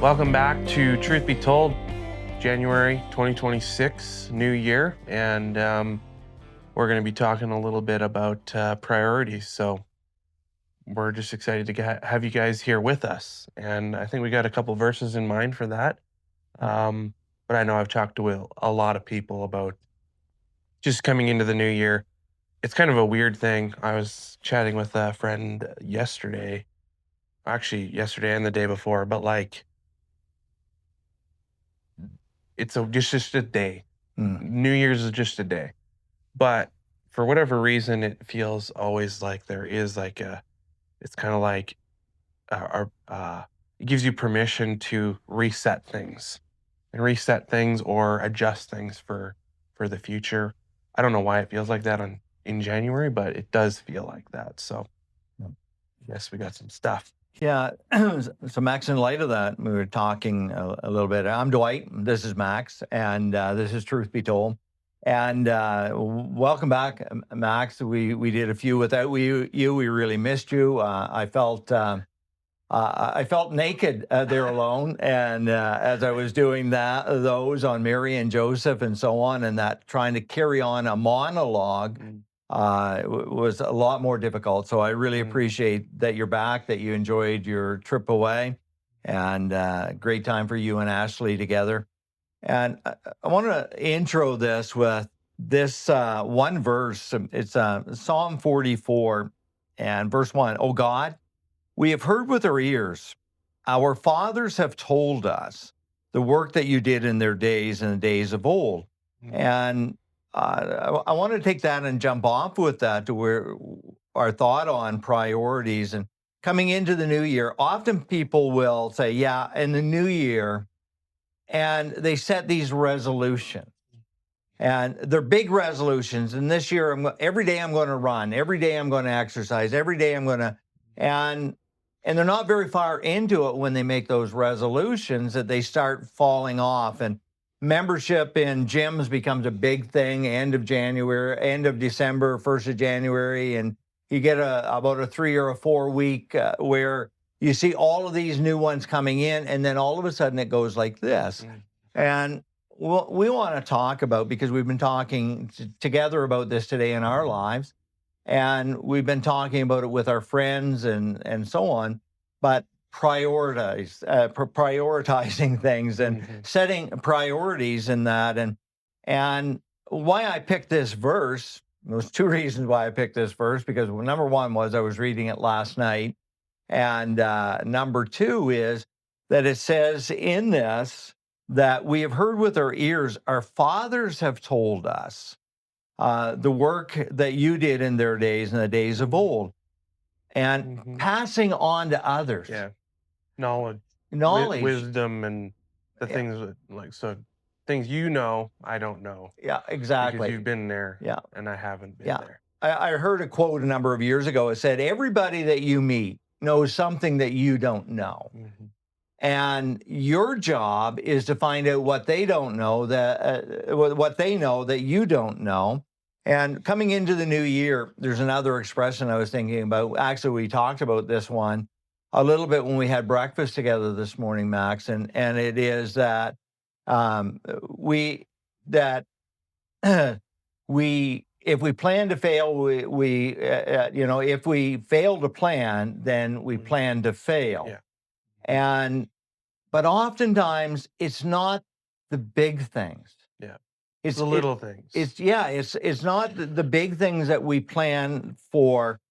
Welcome back to Truth Be Told, January 2026, new year, and we're going to be talking a little bit about priorities. So we're just excited to have you guys here with us, and I think we got a couple verses in mind for that. But I know I've talked to a lot of people about just coming into the new year. It's kind of a weird thing. I was chatting with a friend yesterday and the day before, but like, it's just a day. New Year's is just a day. But for whatever reason, it feels always like there is like it's kind of like it gives you permission to reset things or adjust things for the future. I don't know why it feels like that in January, but it does feel like that. So yes, we got some stuff. Yeah. So, Max, in light of that, we were talking a little bit. I'm Dwight. This is Max, and this is Truth Be Told. And welcome back, Max. We did a few without you. We really missed you. I felt naked there alone, and as I was doing those on Mary and Joseph and so on, and that trying to carry on a monologue. Was a lot more difficult. So I really appreciate that you're back, that you enjoyed your trip away, and great time for you and Ashley together. And I want to intro this with this one verse. It's Psalm 44 and verse 1. Oh God, we have heard with our ears. Our fathers have told us the work that you did in their days and the days of old. And I want to take that and jump off with that to where our thought on priorities and coming into the new year. Often people will say, yeah, in the new year, and they set these resolutions. And they're big resolutions. And this year, every day I'm going to run. Every day I'm going to exercise. Every day I'm going to, and they're not very far into it when they make those resolutions that they start falling off. And membership in gyms becomes a big thing. End of December, 1st of January, and you get about a 3 or a 4 week where you see all of these new ones coming in, and then all of a sudden it goes like this. And we want to talk about, because we've been talking together about this today in our lives, and we've been talking about it with our friends and so on, but prioritizing things and setting priorities in that. And why I picked this verse, there's two reasons why I picked this verse, because number one was I was reading it last night. And number two is that it says in this that we have heard with our ears, our fathers have told us the work that you did in their days and the days of old, and passing on to others. Yeah. Knowledge, wisdom, and the things things I don't know. Yeah, exactly. Because you've been there, yeah, and I haven't been there. I heard a quote a number of years ago. It said, "Everybody that you meet knows something that you don't know." And your job is to find out what they don't know, what they know that you don't know. And coming into the new year, there's another expression I was thinking about. Actually, we talked about this one a little bit when we had breakfast together this morning, Max. And it is that if we plan to fail, if we fail to plan, then we plan to fail. Yeah. But oftentimes it's not the big things. Yeah. It's the little things. It's not the big things that we plan for.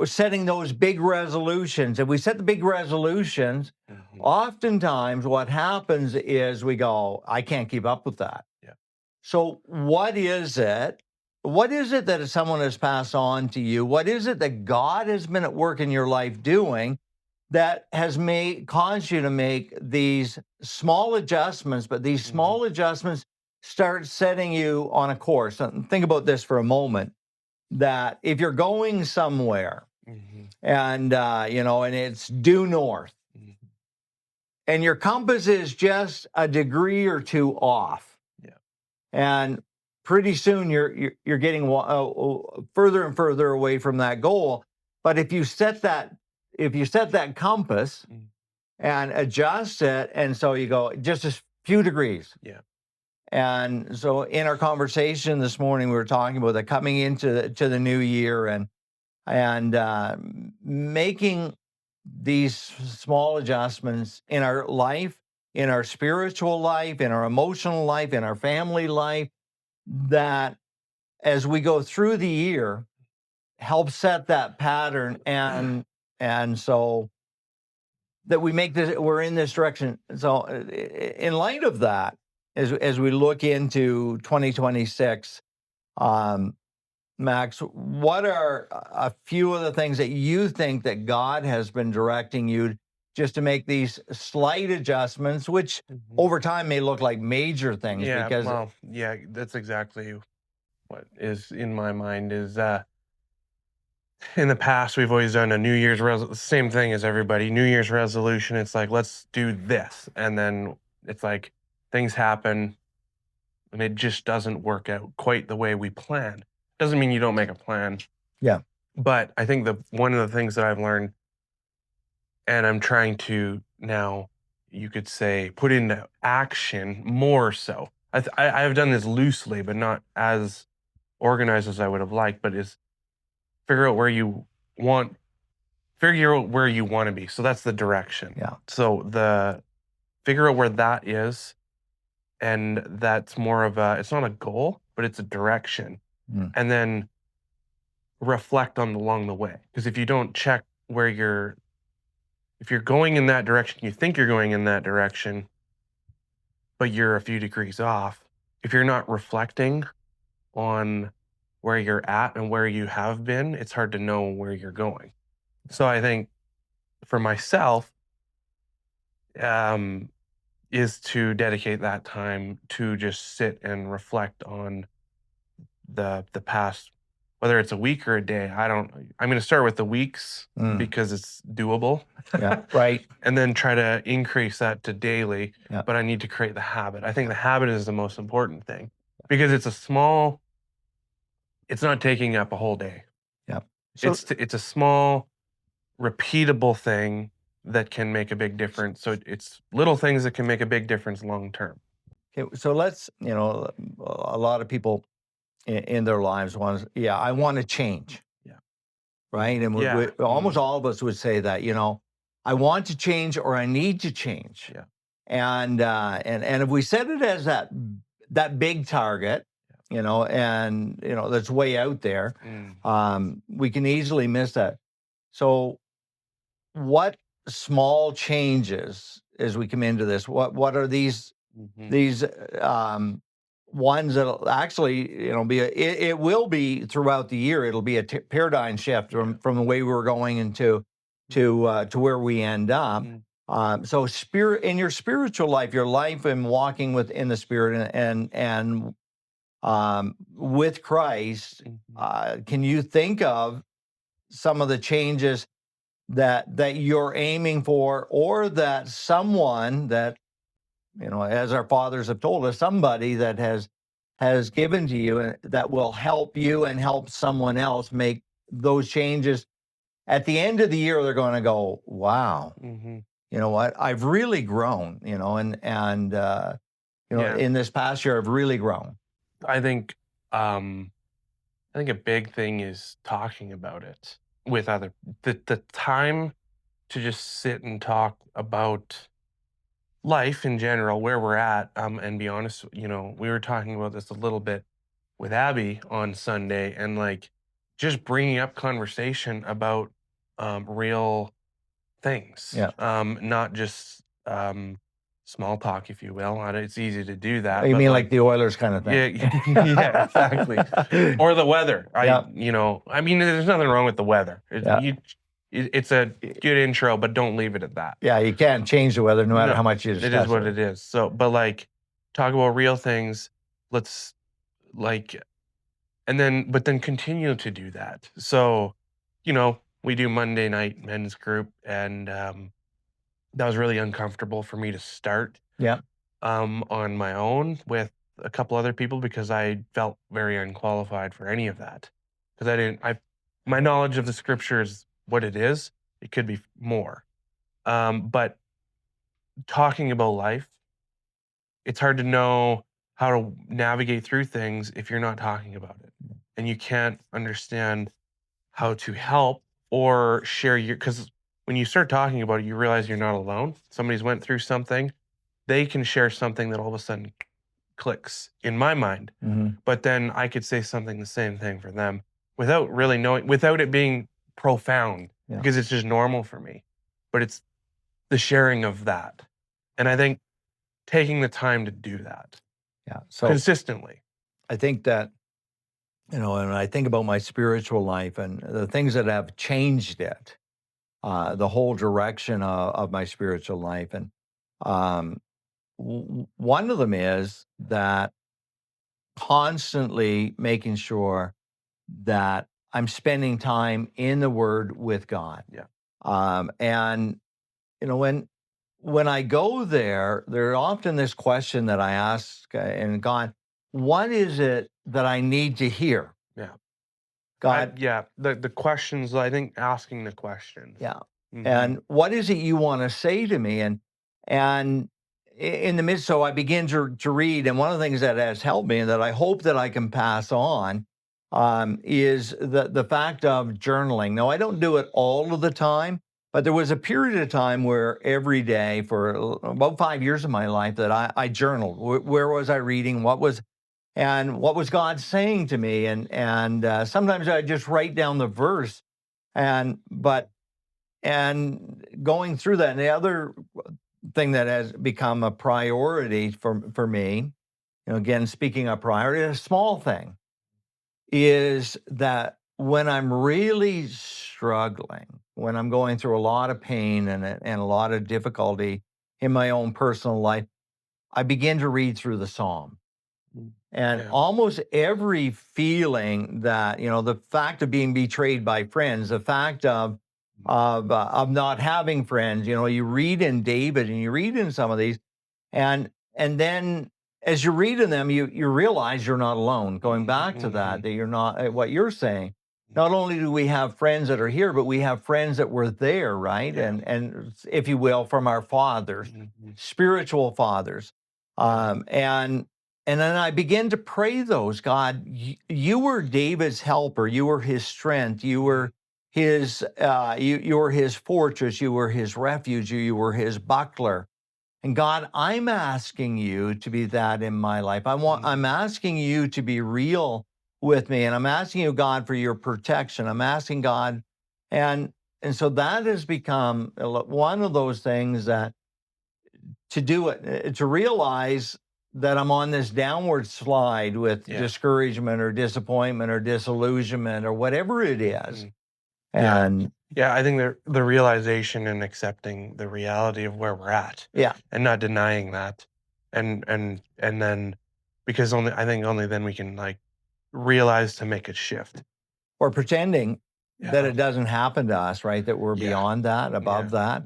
Setting those big resolutions. If we set the big resolutions, oftentimes what happens is we go, I can't keep up with that. Yeah. So what is it? What is it that someone has passed on to you? What is it that God has been at work in your life doing that has caused you to make these small adjustments, but these small adjustments start setting you on a course? And think about this for a moment, that if you're going somewhere and, and it's due north, and your compass is just a degree or two off, and pretty soon you're getting further and further away from that goal. But if you set that compass and adjust it. And so you go just a few degrees. Yeah. And so in our conversation this morning, we were talking about that coming into the new year and making these small adjustments in our life, in our spiritual life, in our emotional life, in our family life, that as we go through the year, help set that pattern, and so that we make this, we're in this direction. So in light of that, as we look into 2026, Max, what are a few of the things that you think that God has been directing you just to make these slight adjustments, which over time may look like major things? Yeah, Because well, yeah, that's exactly what is in my mind is in the past we've always done a New Year's same thing as everybody. New Year's resolution, it's like let's do this, and then it's like things happen and it just doesn't work out quite the way we planned. Doesn't mean you don't make a plan. Yeah. But I think one of the things that I've learned, and I'm trying to now, you could say, put into action more so. I've done this loosely, but not as organized as I would have liked. But is figure out where you want, figure out where you want to be. So that's the direction. Yeah. So figure out where that is, and that's more of it's not a goal, but it's a direction. And then reflect on along the way. Because if you don't check if you're going in that direction, you think you're going in that direction, but you're a few degrees off. If you're not reflecting on where you're at and where you have been, it's hard to know where you're going. So I think for myself, is to dedicate that time to just sit and reflect on the past, whether it's a week or a day. I'm going to start with the weeks because it's doable. Yeah, right. And then try to increase that to daily. Yeah. But I need to create the habit. I think the habit is the most important thing because it's not taking up a whole day. Yeah. So, it's a small, repeatable thing that can make a big difference. So it's little things that can make a big difference long term. okay, so let's, a lot of people in their lives I want to change. Yeah. Right. And Yeah. almost all of us would say that, I want to change or I need to change. Yeah. And if we set it as that big target, that's way out there, we can easily miss that. So what small changes as we come into this, what are these ones that'll actually, it will be throughout the year. It'll be a paradigm shift from the way we were going into to where we end up. So in your spiritual life, your life and walking within the Spirit and with Christ, can you think of some of the changes that you're aiming for, or that someone that, as our fathers have told us, somebody that has given to you and that will help you and help someone else make those changes? At the end of the year, they're going to go, wow, you know what? I've really grown, in this past year, I've really grown. I think a big thing is talking about it with the time to just sit and talk about life in general, where we're at, and be honest. We were talking about this a little bit with Abby on Sunday, and like just bringing up conversation about real things, not just small talk, if you will. It's easy to do that. You mean like the Oilers kind of thing? Yeah, exactly. Or the weather. There's nothing wrong with the weather. It's a good intro, but don't leave it at that. Yeah, you can't change the weather no matter how much you discuss it. It is what it is. So, but like, talk about real things. Let's but then continue to do that. So, we do Monday night men's group, and that was really uncomfortable for me to start. Yeah. On my own with a couple other people because I felt very unqualified for any of that. Because my knowledge of the scripture is what it is. It could be more. But talking about life, it's hard to know how to navigate through things if you're not talking about it. And you can't understand how to help or share your, because when you start talking about it, you realize you're not alone. Somebody's went through something. They can share something that all of a sudden clicks in my mind. But then I could say something the same thing for them without really knowing, without it being profound, because it's just normal for me. But it's the sharing of that. And I think taking the time to do that So consistently. I think that, and I think about my spiritual life and the things that have changed it, the whole direction of my spiritual life. And one of them is that constantly making sure that I'm spending time in the Word with God. And when I go there, there's often this question that I ask, and God, what is it that I need to hear? God, The questions, I think asking the questions. And what is it you want to say to me? And in the midst, so I begin to read, and one of the things that has helped me and that I hope that I can pass on is the fact of journaling. Now, I don't do it all of the time, but there was a period of time where every day for about 5 years of my life that I journaled. Where was I reading? What was God saying to me? And sometimes I just write down the verse, and going through that. And the other thing that has become a priority for me, again, speaking of priority, a small thing, is that when I'm really struggling, when I'm going through a lot of pain and a lot of difficulty in my own personal life, I begin to read through the Psalm. And almost every feeling that, the fact of being betrayed by friends, the fact of not having friends, you read in David and you read in some of these, and then as you read in them, you realize you're not alone. Going back to that you're not, what you're saying, not only do we have friends that are here, but we have friends that were there, right? And if you will, from our fathers, spiritual fathers. And then I begin to pray those, God, you were David's helper. You were his strength. You were his, you were his fortress. You were his refuge. You were his buckler. And God, I'm asking you to be that in my life. I'm asking you to be real with me. And I'm asking you, God, for your protection. I'm asking God. And so that has become one of those things that to do it, to realize that I'm on this downward slide with discouragement or disappointment or disillusionment or whatever it is. And I think the realization and accepting the reality of where we're at. And not denying that. And then, because I think only then we can realize to make a shift. Or pretending that it doesn't happen to us, right? That we're beyond that, above that.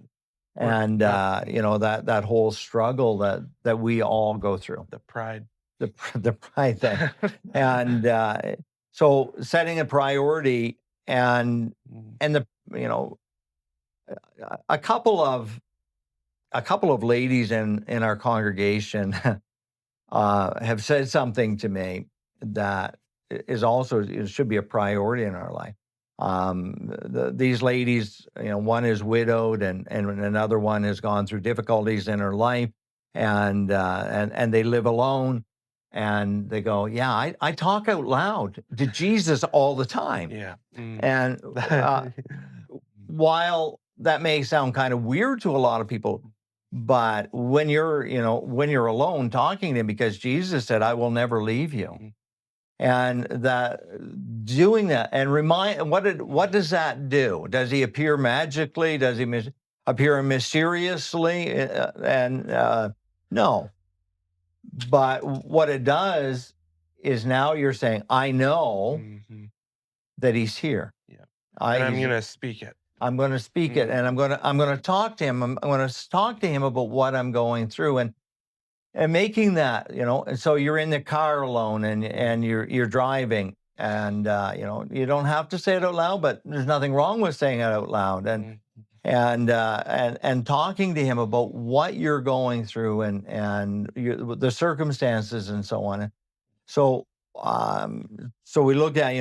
And that whole struggle that we all go through, the pride thing. And so setting a priority, and the a couple of ladies in our congregation have said something to me that is also, it should be a priority in our life. These ladies, one is widowed and another one has gone through difficulties in her life, and they live alone, and they go, I talk out loud to Jesus all the time. And while that may sound kind of weird to a lot of people, but when you're alone talking to him, because Jesus said, I will never leave you. And that doing that, and what does that do? Does he appear magically? Does he appear mysteriously? No. But what it does is now you're saying, I know that he's here. And I'm going to speak it. I'm going to speak it, and I'm going to talk to him. I'm going to talk to him about what I'm going through, and making that, and so you're in the car alone, and you're driving, and you don't have to say it out loud, but there's nothing wrong with saying it out loud, and talking to him about what you're going through and the circumstances and so on. So so we looked at,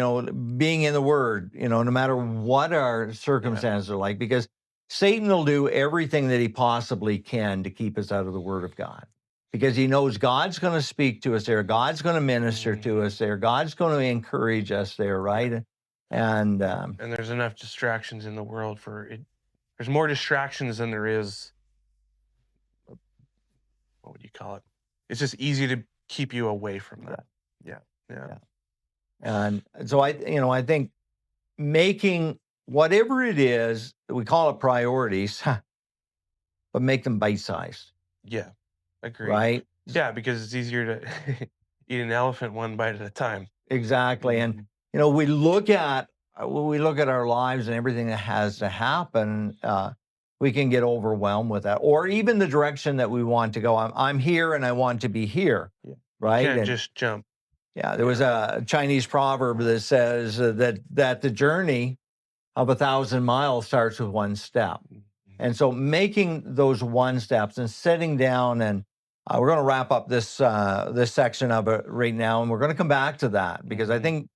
being in the Word, no matter what our circumstances are like, because Satan will do everything that he possibly can to keep us out of the Word of God, because he knows God's going to speak to us there, God's going to minister to us there, God's going to encourage us there, right? And there's enough distractions in the world for it. There's more distractions than there is, what would you call it? It's just easy to keep you away from that. Yeah. And so I think making whatever it is, we call it priorities, but make them bite-sized, Yeah, agreed. right? Yeah, because it's easier to eat an elephant one bite at a time. Exactly. And we look at our lives and everything that has to happen, we can get overwhelmed with that, or even the direction that we want to go. I'm here and I want to be here, right? You can't just jump. Yeah, there was a Chinese proverb that says that the journey of 1,000 miles starts with one step. And so making those one steps and sitting down, and we're going to wrap up this this section of it right now, and we're going to come back to that, because I think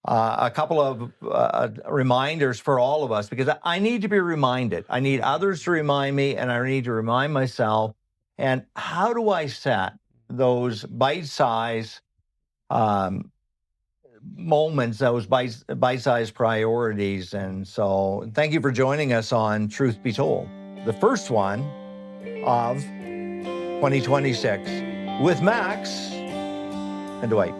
a couple of reminders for all of us, because I need to be reminded. I need others to remind me, and I need to remind myself. And how do I set those bite-sized moments, those bite-sized priorities? And so thank you for joining us on Truth Be Told, the first one of 2026 with Max and Dwight.